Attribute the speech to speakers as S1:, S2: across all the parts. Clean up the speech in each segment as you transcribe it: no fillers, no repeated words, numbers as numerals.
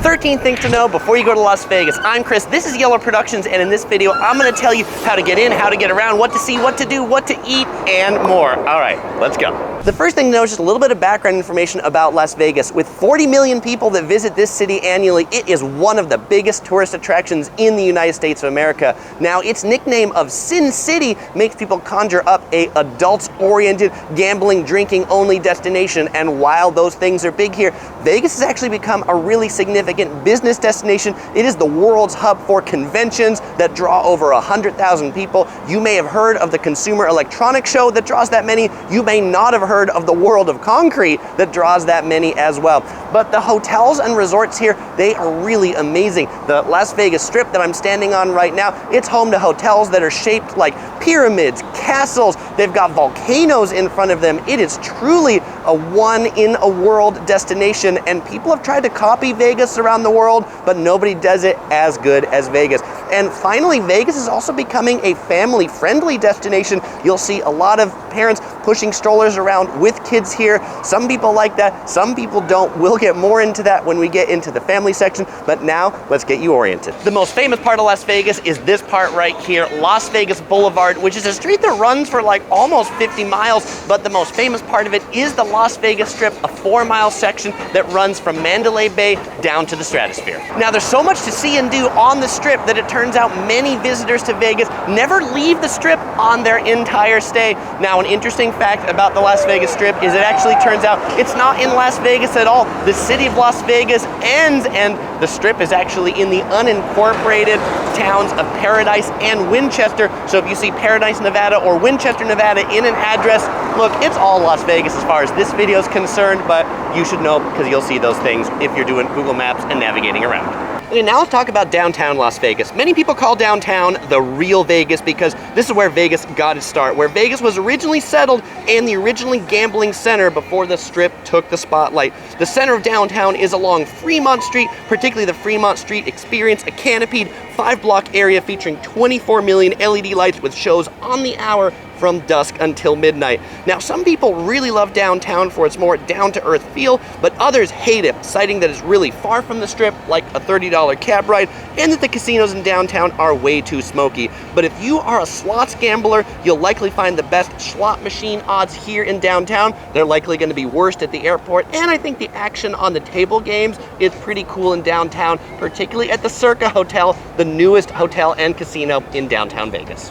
S1: 13 things to know before you go to Las Vegas. I'm Chris, this is Yellow Productions, and in this video, I'm gonna tell you how to get in, how to get around, what to see, what to do, what to eat, and more. All right, let's go. The first thing to know is just a little bit of background information about Las Vegas. With 40 million people that visit this city annually, it is one of the biggest tourist attractions in the United States of America. Now, its nickname of Sin City makes people conjure up a adults-oriented, gambling, drinking-only destination, and while those things are big here, Vegas has actually become a really significant business destination. It is the world's hub for conventions that draw over 100,000 people. You may have heard of the Consumer Electronics Show that draws that many. You may not have heard of the World of Concrete that draws that many as well. But the hotels and resorts here, they are really amazing. The Las Vegas Strip that I'm standing on right now, it's home to hotels that are shaped like pyramids, castles. They've got volcanoes in front of them. It is truly a one-in-a-world destination, and people have tried to copy Vegas around the world, but nobody does it as good as Vegas. And finally, Vegas is also becoming a family-friendly destination. You'll see a lot of parents pushing strollers around with kids here. Some people like that, some people don't. We'll get more into that when we get into the family section, but now let's get you oriented. The most famous part of Las Vegas is this part right here, Las Vegas Boulevard, which is a street that runs for like almost 50 miles, but the most famous part of it is the Las Vegas Strip, a 4-mile section that runs from Mandalay Bay down to the stratosphere. Now, there's so much to see and do on the Strip that it turns out many visitors to Vegas never leave the Strip on their entire stay. Now, an interesting fact about the Las Vegas Strip is it actually turns out it's not in Las Vegas at all. The city of Las Vegas ends, and the Strip is actually in the unincorporated towns of Paradise and Winchester. So if you see Paradise, Nevada or Winchester, Nevada in an address, look, it's all Las Vegas as far as this video is concerned, but you should know because you'll see those things if you're doing Google Maps and navigating around. Okay, now let's talk about downtown Las Vegas. Many people call downtown the real Vegas because this is where Vegas got its start, where Vegas was originally settled and the originally gambling center before the Strip took the spotlight. The center of downtown is along Freemont Street, particularly the Freemont Street Experience, a canopied 5-block area featuring 24 million LED lights with shows on the hour from dusk until midnight. Now, some people really love downtown for its more down-to-earth feel, but others hate it, citing that it's really far from the Strip, like a $30 cab ride, and that the casinos in downtown are way too smoky. But if you are a slots gambler, you'll likely find the best slot machine odds here in downtown. They're likely going to be worst at the airport, and I think the action on the table games is pretty cool in downtown, particularly at the Circa Hotel, the newest hotel and casino in downtown Vegas.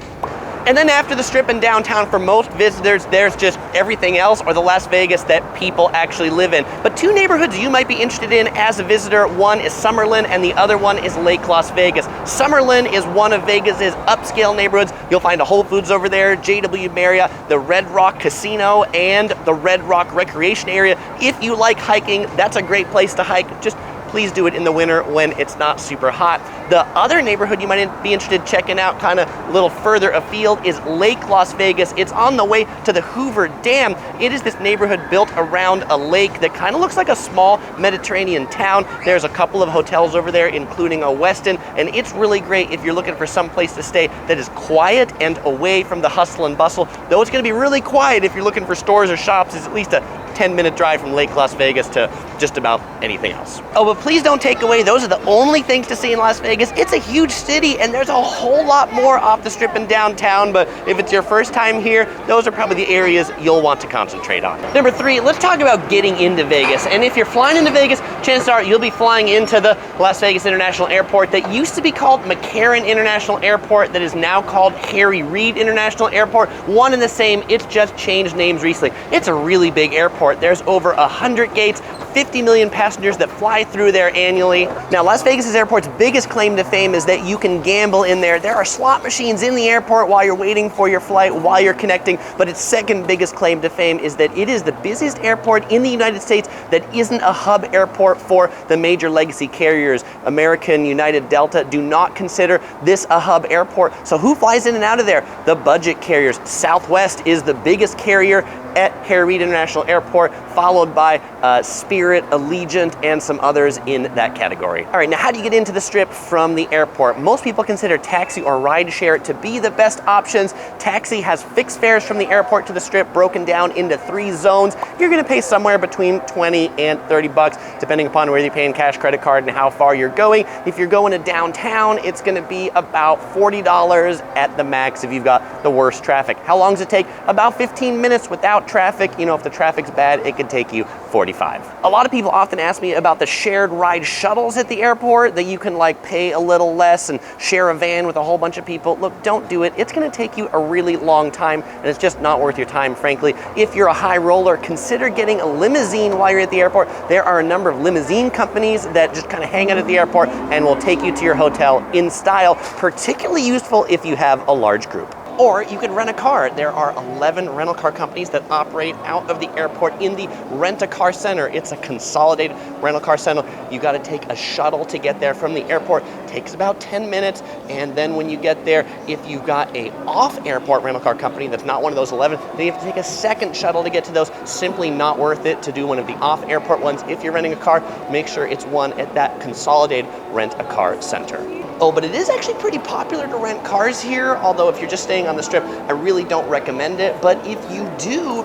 S1: And then after the Strip and downtown, for most visitors, there's just everything else, or the Las Vegas that people actually live in. But two neighborhoods you might be interested in as a visitor, one is Summerlin and the other one is Lake Las Vegas. Summerlin is one of Vegas's upscale neighborhoods. You'll find a Whole Foods over there, JW Marriott, the Red Rock Casino, and the Red Rock Recreation Area. If you like hiking, that's a great place to hike. Just please do it in the winter when it's not super hot. The other neighborhood you might be interested in checking out kind of a little further afield is Lake Las Vegas. It's on the way to the Hoover Dam. It is this neighborhood built around a lake that kind of looks like a small Mediterranean town. There's a couple of hotels over there, including a Westin, and it's really great if you're looking for some place to stay that is quiet and away from the hustle and bustle. Though it's going to be really quiet if you're looking for stores or shops. It's at least a 10-minute drive from Lake Las Vegas to just about anything else. Oh, but please don't take away, those are the only things to see in Las Vegas. It's a huge city and there's a whole lot more off the Strip and downtown, but if it's your first time here, those are probably the areas you'll want to concentrate on. Number 3, let's talk about getting into Vegas. And if you're flying into Vegas, chances are you'll be flying into the Las Vegas International Airport that used to be called McCarran International Airport, that is now called Harry Reid International Airport. One and the same, it's just changed names recently. It's a really big airport. There's over 100 gates, 50 million passengers that fly through there annually. Now, Las Vegas airport's biggest claim to fame is that you can gamble in there. There are slot machines in the airport while you're waiting for your flight, while you're connecting, but its second biggest claim to fame is that it is the busiest airport in the United States that isn't a hub airport for the major legacy carriers. American, United, Delta do not consider this a hub airport. So who flies in and out of there? The budget carriers. Southwest is the biggest carrier at Harry Reid International Airport, followed by Spirit Spirit, Allegiant, and some others in that category. All right, now how do you get into the Strip from the airport? Most people consider taxi or rideshare to be the best options. Taxi has fixed fares from the airport to the Strip broken down into 3 zones. You're gonna pay somewhere between 20 and 30 bucks, depending upon whether you're paying cash, credit card, and how far you're going. If you're going to downtown, it's gonna be about $40 at the max if you've got the worst traffic. How long does it take? About 15 minutes without traffic. You know, if the traffic's bad, it could take you 45. A lot of people often ask me about the shared ride shuttles at the airport that you can like pay a little less and share a van with a whole bunch of people. Look, don't do it. It's gonna take you a really long time and it's just not worth your time, frankly. If you're a high roller, consider getting a limousine while you're at the airport. There are a number of limousine companies that just kind of hang out at the airport and will take you to your hotel in style, particularly useful if you have a large group. Or you can rent a car. There are 11 rental car companies that operate out of the airport in the rent-a-car center. It's a consolidated rental car center. You got to take a shuttle to get there from the airport. It takes about 10 minutes. And then when you get there, if you've got a off-airport rental car company that's not one of those 11, then you have to take a second shuttle to get to those. Simply not worth it to do one of the off-airport ones. If you're renting a car, make sure it's one at that consolidated rent-a-car center. Oh, but it is actually pretty popular to rent cars here, although if you're just staying on the Strip, I really don't recommend it. But if you do,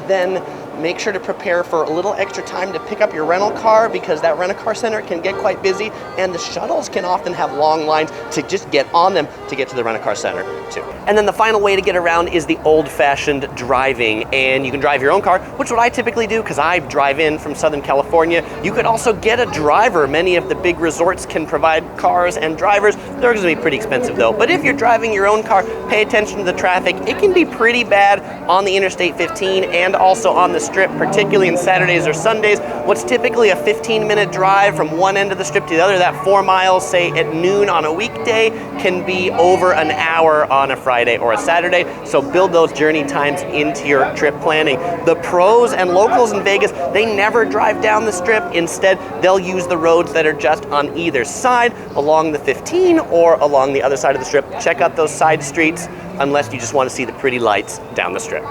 S1: then make sure to prepare for a little extra time to pick up your rental car because that rent-a-car center can get quite busy and the shuttles can often have long lines to just get on them to get to the rent-a-car center too. And then the final way to get around is the old-fashioned driving, and you can drive your own car, which is what I typically do because I drive in from Southern California. You could also get a driver. Many of the big resorts can provide cars and drivers. They're going to be pretty expensive though. But if you're driving your own car, pay attention to the traffic. It can be pretty bad on the Interstate 15 and also on the Strip, particularly on Saturdays or Sundays. What's typically a 15-minute drive from one end of the Strip to the other, that 4 miles, say at noon on a weekday, can be over an hour on a Friday or a Saturday. So build those journey times into your trip planning. The pros and locals in Vegas, they never drive down the Strip. Instead, they'll use the roads that are just on either side, along the 15 or along the other side of the Strip. Check out those side streets unless you just want to see the pretty lights down the Strip.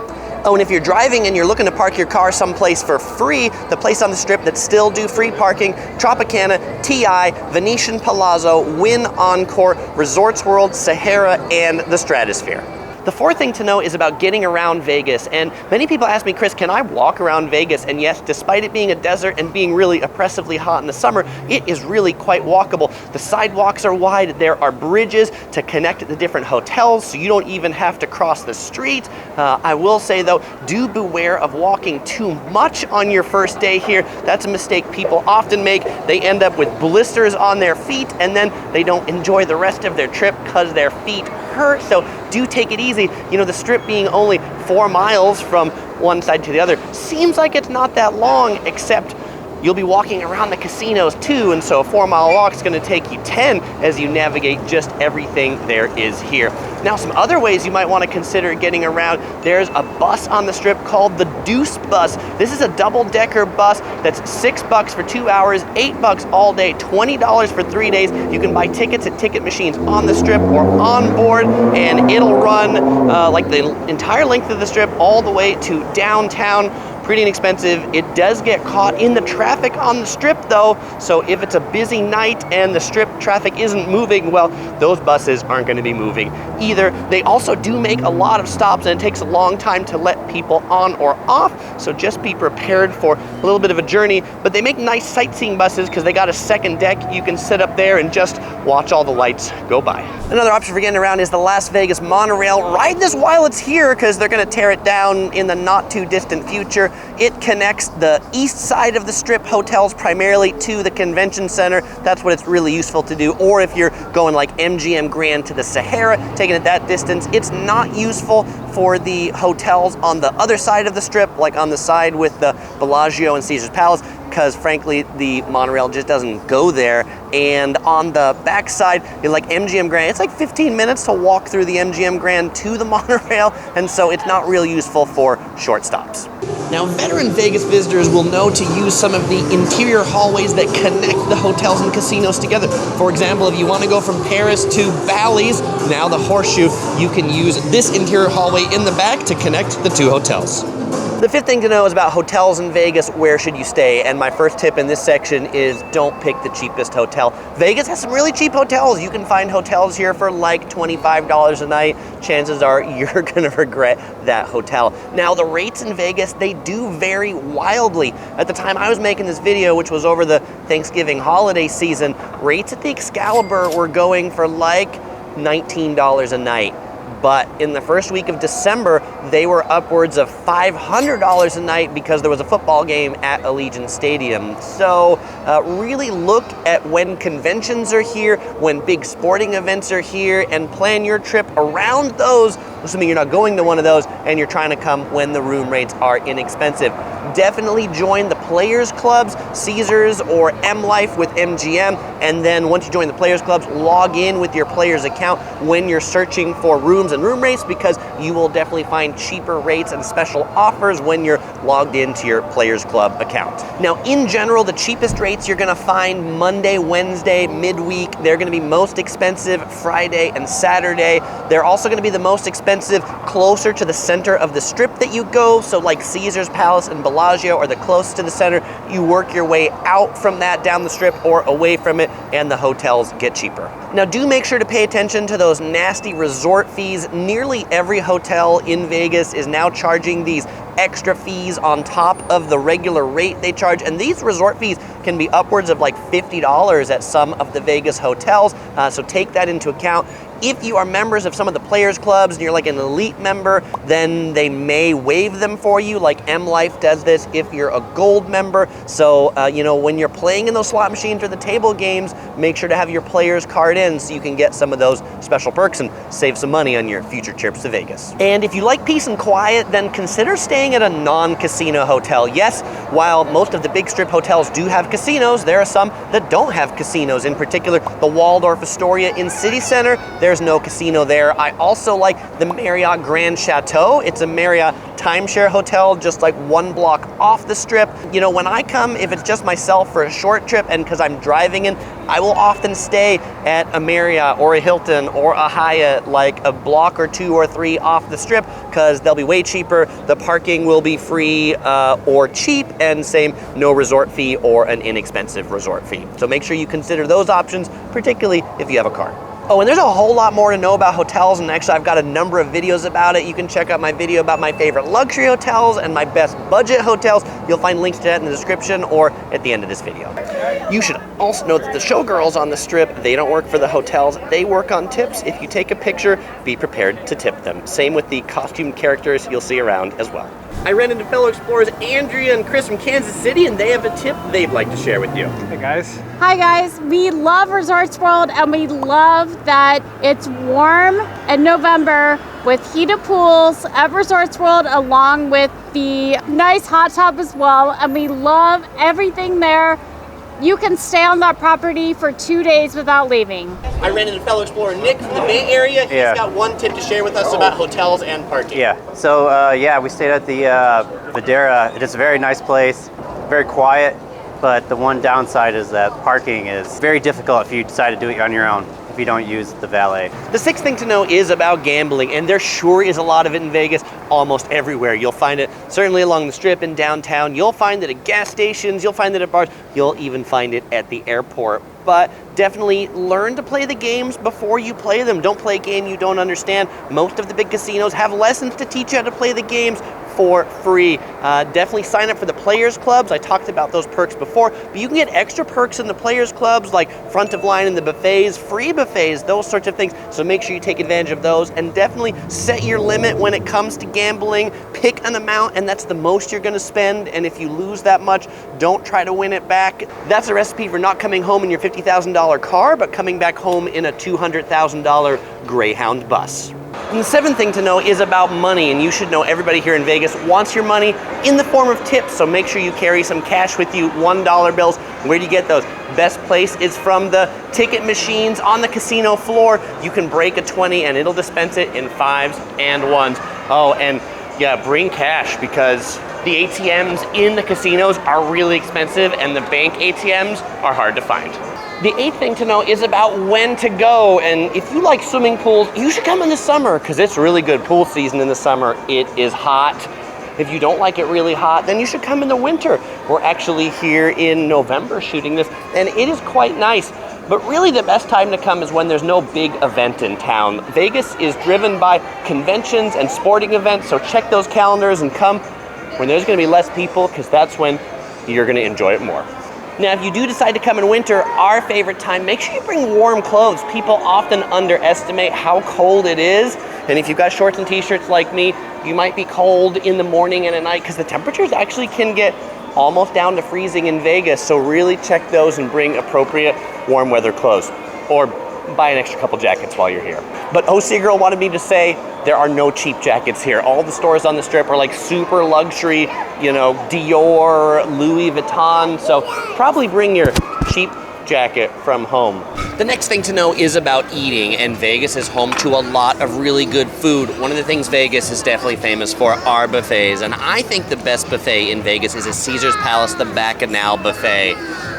S1: Oh, and if you're driving and you're looking to park your car someplace for free, the place on the Strip that still do free parking, Tropicana, TI, Venetian Palazzo, Wynn Encore, Resorts World, Sahara, and the Stratosphere. The fourth thing to know is about getting around Vegas, and many people ask me, Chris, can I walk around Vegas? And yes, despite it being a desert and being really oppressively hot in the summer, it is really quite walkable. The sidewalks are wide, there are bridges to connect the different hotels, so you don't even have to cross the street. I will say though, do beware of walking too much on your first day here. That's a mistake people often make. They end up with blisters on their feet, and then they don't enjoy the rest of their trip because their feet hurt. So do take it easy. You know, the Strip being only 4 miles from one side to the other seems like it's not that long, except you'll be walking around the casinos too, and so a 4-mile walk is going to take you 10 as you navigate just everything there is here. Now, some other ways you might want to consider getting around, there's a bus on the Strip called the Deuce Bus. This is a double-decker bus that's $6 for 2 hours, $8 all day, $20 for 3 days. You can buy tickets at ticket machines on the Strip or on board, and it'll run like the entire length of the Strip all the way to downtown. Pretty inexpensive. It does get caught in the traffic on the Strip though, so if it's a busy night and the Strip traffic isn't moving, well, those buses aren't going to be moving either. They also do make a lot of stops, and it takes a long time to let people on or off, so just be prepared for a little bit of a journey. But they make nice sightseeing buses because they got a second deck. You can sit up there and just watch all the lights go by. Another option for getting around is the Las Vegas monorail. Ride this while it's here because they're going to tear it down in the not too distant future. It connects the east side of the Strip hotels primarily to the convention center. That's what it's really useful to do. Or if you're going like MGM Grand to the Sahara, taking it that distance, it's not useful for the hotels on the other side of the Strip, like on the side with the Bellagio and Caesar's Palace, because frankly, the monorail just doesn't go there. And on the backside, like MGM Grand, it's like 15 minutes to walk through the MGM Grand to the monorail, and so it's not real useful for short stops. Now, veteran Vegas visitors will know to use some of the interior hallways that connect the hotels and casinos together. For example, if you want to go from Paris to Bally's, now the Horseshoe, you can use this interior hallway in the back to connect the two hotels. The fifth thing to know is about hotels in Vegas. Where should you stay? And my first tip in this section is don't pick the cheapest hotel. Vegas has some really cheap hotels. You can find hotels here for like $25 a night. Chances are you're gonna regret that hotel. Now, the rates in Vegas, they do vary wildly. At the time I was making this video, which was over the Thanksgiving holiday season, rates at the Excalibur were going for like $19 a night. But in the first week of December, they were upwards of $500 a night because there was a football game at Allegiant Stadium. So really look at when conventions are here, when big sporting events are here, and plan your trip around those, assuming you're not going to one of those and you're trying to come when the room rates are inexpensive. Definitely join the Players Clubs, Caesars or M Life with MGM, and then once you join the Players Clubs, log in with your Players account when you're searching for rooms and room rates, because you will definitely find cheaper rates and special offers when you're logged into your Players Club account. Now, in general, the cheapest rates you're gonna find Monday, Wednesday, midweek. They're gonna be most expensive Friday and Saturday. They're also gonna be the most expensive closer to the center of the strip that you go, so like Caesars Palace and Bellagio are the closest to the center. You work your way out from that down the strip or away from it, and the hotels get cheaper. Now, do make sure to pay attention to those nasty resort fees. Nearly every hotel in Vegas is now charging these extra fees on top of the regular rate they charge, and these resort fees can be upwards of like $50 at some of the Vegas hotels, so take that into account. If you are members of some of the Players Clubs and you're like an elite member, then they may waive them for you, like M Life does this if you're a gold member. So, you know, when you're playing in those slot machines or the table games, make sure to have your Players card in so you can get some of those special perks and save some money on your future trips to Vegas. And if you like peace and quiet, then consider staying at a non-casino hotel. Yes, while most of the big strip hotels do have casinos, there are some that don't have casinos. In particular, the Waldorf Astoria in City Center, there's no casino there. I also like the Marriott Grand Chateau. It's a Marriott timeshare hotel just like one block off the strip. You know, when I come, if it's just myself for a short trip and because I'm driving in, I will often stay at a Marriott or a Hilton or a Hyatt like a block or two or three off the strip, because they'll be way cheaper. The parking will be free or cheap, and same, no resort fee or an inexpensive resort fee. So make sure you consider those options, particularly if you have a car. Oh, and there's a whole lot more to know about hotels, and actually I've got a number of videos about it. You can check out my video about my favorite luxury hotels and my best budget hotels. You'll find links to that in the description or at the end of this video. You should also know that the showgirls on the strip, they don't work for the hotels, they work on tips. If you take a picture, be prepared to tip them. Same with the costumed characters you'll see around as well. I ran into fellow explorers Andrea and Chris from Kansas City, and they have a tip they'd like to share with you.
S2: Hey guys.
S3: Hi guys, we love Resorts World, and we love that it's warm in November with heated pools at Resorts World, along with the nice hot tub as well, and we love everything there. You can stay on that property for 2 days without leaving.
S1: I ran into fellow explorer Nick from the Bay Area. He's got one tip to share with us about hotels and parking.
S2: Yeah, so we stayed at the Videra. It is a very nice place, very quiet, but the one downside is that parking is very difficult if you decide to do it on your own, if you don't use the valet.
S1: The sixth thing to know is about gambling, and there sure is a lot of it in Vegas, almost everywhere. You'll find it certainly along the strip in downtown. You'll find it at gas stations. You'll find it at bars. You'll even find it at the airport. But definitely learn to play the games before you play them. Don't play a game you don't understand. Most of the big casinos have lessons to teach you how to play the games for free. Definitely sign up for the Players Clubs. I talked about those perks before, but you can get extra perks in the Players Clubs, like front of line in the buffets, free buffets, those sorts of things. So make sure you take advantage of those, and definitely set your limit when it comes to gambling. Pick an amount, and that's the most you're gonna spend, and if you lose that much, don't try to win it back. That's a recipe for not coming home in your $50,000 car, but coming back home in a $200,000 Greyhound bus. And the seventh thing to know is about money, and you should know everybody here in Vegas wants your money in the form of tips, so make sure you carry some cash with you, $1 bills. Where do you get those? Best place is from the ticket machines on the casino floor. You can break a 20 and it'll dispense it in 5s and 1s. Oh, and yeah, bring cash, because the ATMs in the casinos are really expensive and the bank ATMs are hard to find. The eighth thing to know is about when to go, and if you like swimming pools, you should come in the summer, because it's really good pool season in the summer. It is hot, If you don't like it really hot, then you should come in the winter. We're actually here in November shooting this, and it is quite nice. But really the best time to come is when there's no big event in town. Vegas is driven by conventions and sporting events, so check those calendars and come when there's gonna be less people, because that's when you're gonna enjoy it more. Now, if you do decide to come in winter, our favorite time, make sure you bring warm clothes. People often underestimate how cold it is. And if you've got shorts and t-shirts like me, you might be cold in the morning and at night, because the temperatures actually can get almost down to freezing in Vegas. So really check those and bring appropriate warm weather clothes. Or buy an extra couple jackets while you're here. But OC Girl wanted me to say there are no cheap jackets here. All the stores on the Strip are like super luxury, you know, Dior, Louis Vuitton. So probably bring your cheap jacket from home. The next thing to know is about eating, and Vegas is home to a lot of really good food. One of the things Vegas is definitely famous for are buffets, and I think the best buffet in Vegas is at Caesar's Palace, the Bacchanal Buffet.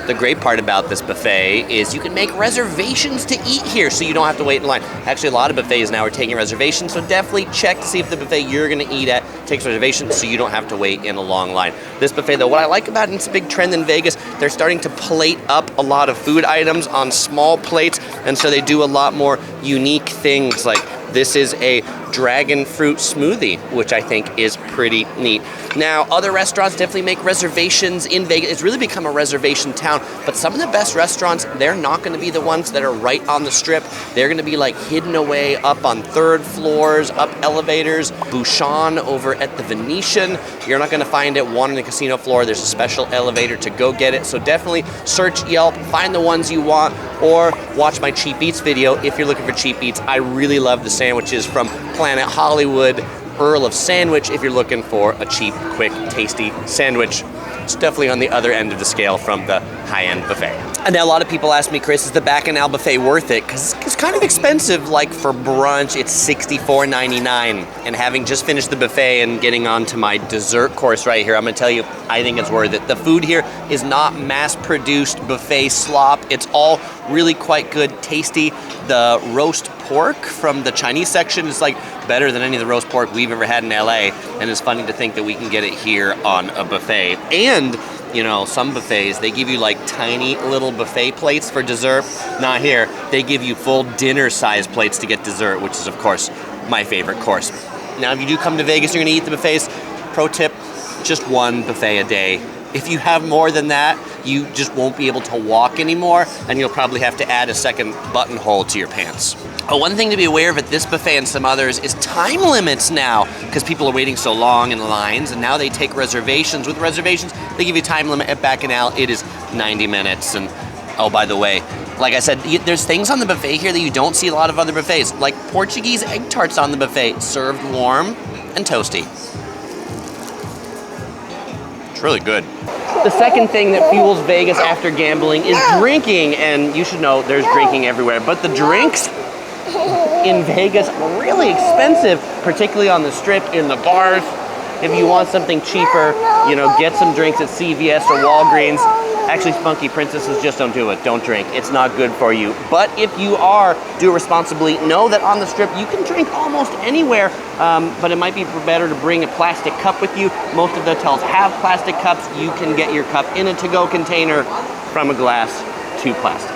S1: The great part about this buffet is you can make reservations to eat here, so you don't have to wait in line. Actually, a lot of buffets now are taking reservations, so definitely check to see if the buffet you're gonna eat at takes reservations, so you don't have to wait in a long line. This buffet, though, what I like about it, and it's a big trend in Vegas, they're starting to plate up a lot of food items on small plates, and so they do a lot more unique things. Like this is a dragon fruit smoothie, which I think is pretty neat. Now, other restaurants definitely make reservations in Vegas. It's really become a reservation town, but some of the best restaurants, they're not gonna be the ones that are right on the Strip. They're gonna be like hidden away up on third floors, up elevators. Bouchon over at the Venetian, you're not gonna find it one on the casino floor. There's a special elevator to go get it. So definitely search Yelp, find the ones you want, or watch my Cheap Eats video if you're looking for cheap eats. I really love the sandwiches from Planet Hollywood, Earl of Sandwich, if you're looking for a cheap, quick, tasty sandwich. It's definitely on the other end of the scale from the high-end buffet. And now a lot of people ask me, Chris, is the Bacchanal Buffet worth it? Because it's kind of expensive. Like for brunch, it's $64.99. And having just finished the buffet and getting on to my dessert course right here, I'm gonna tell you, I think it's worth it. The food here is not mass-produced buffet slop. It's all really quite good, tasty. The roast pork from the Chinese section is like better than any of the roast pork we've ever had in LA. And it's funny to think that we can get it here on a buffet. And you know, some buffets, they give you like tiny little buffet plates for dessert. Not here. They give you full dinner-size plates to get dessert, which is, of course, my favorite course. Now, if you do come to Vegas, you're gonna eat the buffets. Pro tip, just one buffet a day. If you have more than that, you just won't be able to walk anymore, and you'll probably have to add a second buttonhole to your pants. One thing to be aware of at this buffet and some others is time limits now, because people are waiting so long in lines, and now they take reservations. With reservations, they give you a time limit. At Bacchanal, it is 90 minutes. And oh, by the way, like I said, there's things on the buffet here that you don't see a lot of other buffets, like Portuguese egg tarts on the buffet, served warm and toasty. It's really good. The second thing that fuels Vegas after gambling is drinking, and you should know there's drinking everywhere, but the drinks in Vegas are really expensive, particularly on the Strip, in the bars. If you want something cheaper, you know, get some drinks at CVS or Walgreens. Actually, Spunky Princesses, just don't do it. Don't drink. It's not good for you. But if you are, do it responsibly. Know that on the Strip, you can drink almost anywhere, but it might be better to bring a plastic cup with you. Most of the hotels have plastic cups. You can get your cup in a to-go container from a glass to plastic.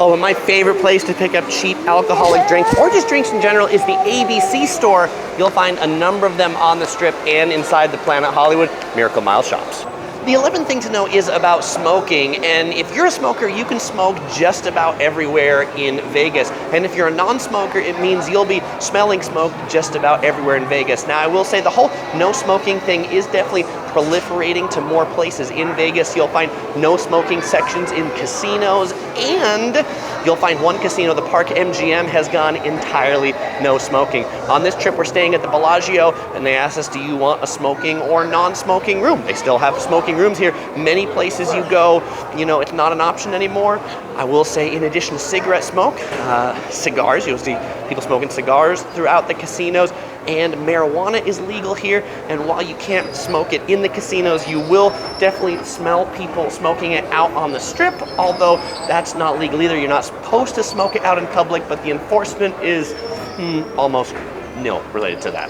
S1: Oh, and my favorite place to pick up cheap alcoholic drinks, or just drinks in general, is the ABC store. You'll find a number of them on the Strip and inside the Planet Hollywood Miracle Mile shops. The 11th thing to know is about smoking, and if you're a smoker, you can smoke just about everywhere in Vegas. And if you're a non-smoker, it means you'll be smelling smoke just about everywhere in Vegas. Now, I will say the whole no smoking thing is definitely proliferating to more places in Vegas. You'll find no smoking sections in casinos, and you'll find one casino, the Park MGM, has gone entirely no smoking. On this trip, we're staying at the Bellagio, and they asked us, do you want a smoking or non-smoking room? They still have smoking rooms here. Many places you go, you know, it's not an option anymore. I will say, in addition to cigarette smoke, cigars, you'll see people smoking cigars throughout the casinos, and marijuana is legal here. And while you can't smoke it in the casinos, you will definitely smell people smoking it out on the Strip, although that's not legal either. You're not supposed to smoke it out in public, but the enforcement is almost nil related to that.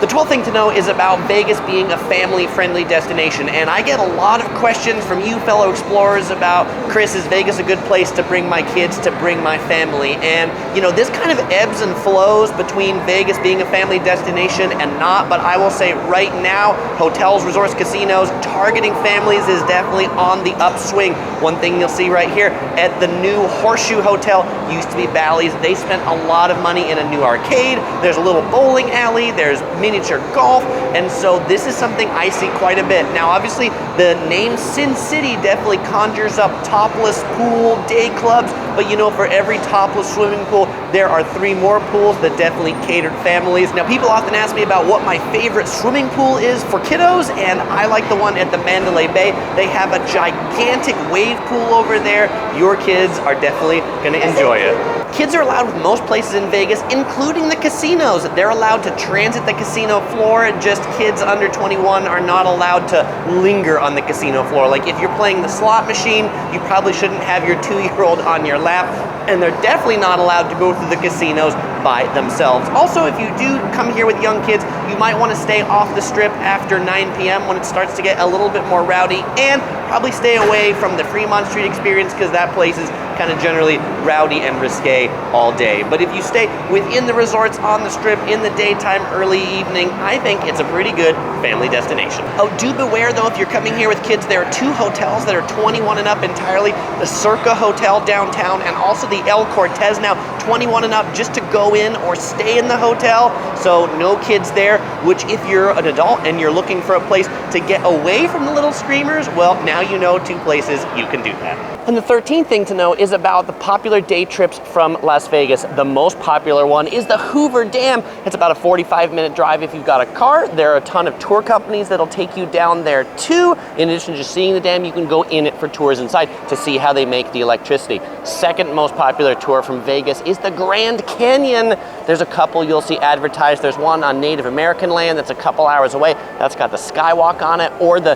S1: The 12th thing to know is about Vegas being a family-friendly destination, and I get a lot of questions from you fellow explorers about, Chris, is Vegas a good place to bring my kids, to bring my family? And you know, this kind of ebbs and flows between Vegas being a family destination and not, but I will say right now, hotels, resorts, casinos, targeting families is definitely on the upswing. One thing you'll see right here at the new Horseshoe Hotel, used to be Bally's, they spent a lot of money in a new arcade, there's a little bowling alley, there's miniature golf, and so this is something I see quite a bit. Now obviously the name Sin City definitely conjures up topless pool day clubs, but you know, for every topless swimming pool there are 3 more pools that definitely catered families. Now people often ask me about what my favorite swimming pool is for kiddos, and I like the one at the Mandalay Bay. They have a gigantic wave pool over there. Your kids are definitely going to enjoy it. Kids are allowed with most places in Vegas, including the casinos. They're allowed to transit the casino floor, just kids under 21 are not allowed to linger on the casino floor. Like if you're playing the slot machine, you probably shouldn't have your 2-year-old on your lap, and they're definitely not allowed to go through the casinos by themselves. Also, if you do come here with young kids, you might want to stay off the strip after 9 p.m. when it starts to get a little bit more rowdy, and probably stay away from the Freemont Street Experience because that place is kind of generally rowdy and risque all day. But if you stay within the resorts on the strip in the daytime, early evening, I think it's a pretty good family destination. Oh, do beware though, if you're coming here with kids, there are 2 hotels that are 21 and up entirely, the Circa Hotel downtown and also the El Cortez, now 21 and up just to go in or stay in the hotel, so no kids there, which if you're an adult and you're looking for a place to get away from the little screamers, well, now you know 2 places you can do that. And the 13th thing to know is about the popular day trips from Las Vegas. The most popular one is the Hoover Dam. It's about a 45-minute drive if you've got a car. There are a ton of tour companies that'll take you down there too. In addition to just seeing the dam, you can go in it for tours inside to see how they make the electricity. Second most popular tour from Vegas is the Grand Canyon. There's a couple you'll see advertised. There's one on Native American land that's a couple hours away. That's got the skywalk on it, or the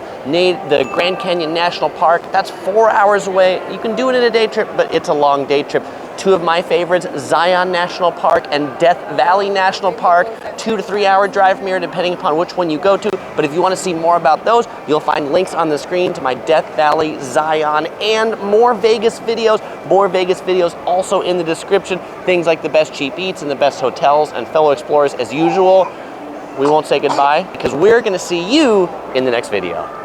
S1: Grand Canyon National Park. That's 4 hours away. You can do it in a day trip, but it's a long day trip. 2 of my favorites, Zion National Park and Death Valley National Park, 2 to 3 hour drive from here depending upon which one you go to. But if you want to see more about those, you'll find links on the screen to my Death Valley, Zion, and more Vegas videos. More Vegas videos also in the description. Things like the best cheap eats and the best hotels, and fellow explorers as usual. We won't say goodbye because we're going to see you in the next video.